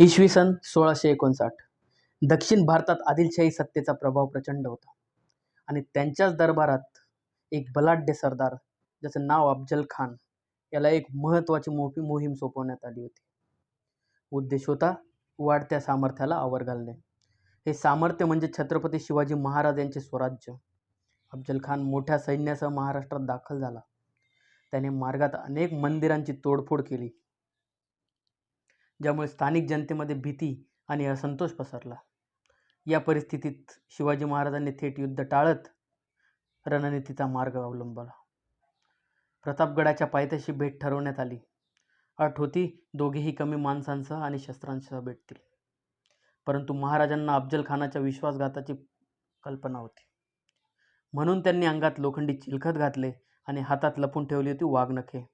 इसवी सन 1659. दक्षिण भारतात आदिलशाही सत्तेचा प्रभाव प्रचंड होता आणि त्यांच्याच दरबारात एक बलाढ्य सरदार ज्याचं नाव अफजल खान याला एक महत्त्वाची मोठी मोहीम सोपवण्यात आली होती. उद्देश होता वाढत्या सामर्थ्याला आवर घालणे. हे सामर्थ्य म्हणजे छत्रपती शिवाजी महाराज यांचे स्वराज्य. अफजल खान मोठ्या सैन्यासह महाराष्ट्रात दाखल झाला. त्याने मार्गात अनेक मंदिरांची तोडफोड केली, ज्यामुळे स्थानिक जनतेमध्ये भीती आणि असंतोष पसरला. या परिस्थितीत शिवाजी महाराजांनी थेट युद्ध टाळत रणनीतीचा मार्ग अवलंबला. प्रतापगडाच्या पायथ्याशी भेट ठरवण्यात आली. अट होती दोघेही कमी माणसांसह आणि शस्त्रांसह भेटतील. परंतु महाराजांना अफजल खानाच्या विश्वासघाताची कल्पना होती. म्हणून त्यांनी अंगात लोखंडी चिलखत घातले आणि हातात लपून ठेवली होती वाघनखे.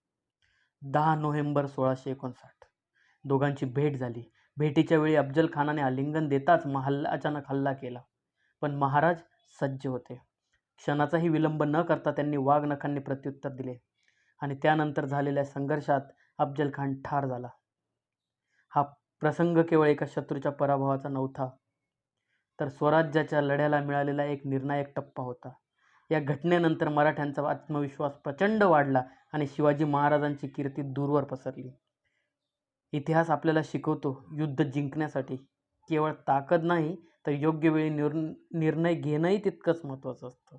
10 नोव्हेंबर 1659 दोघांची भेट झाली. भेटीच्या वेळी अफजल खानाने आलिंगन देताच अचानक हल्ला केला. पण महाराज सज्ज होते. क्षणाचाही विलंब न करता त्यांनी वाघनखांनी प्रत्युत्तर दिले आणि त्यानंतर झालेल्या संघर्षात अफजल खान ठार झाला. हा प्रसंग केवळ एका शत्रूच्या पराभवाचा नव्हता, तर स्वराज्याच्या लढ्याला मिळालेला एक निर्णायक टप्पा होता. या घटनेनंतर मराठ्यांचा आत्मविश्वास प्रचंड वाढला आणि शिवाजी महाराजांची कीर्ती दूरवर पसरली. इतिहास आपल्याला शिकवतो, युद्ध जिंकण्यासाठी केवळ ताकद नाही, तर योग्य वेळी निर्णय घेणंही तितकंच महत्त्वाचं असतं.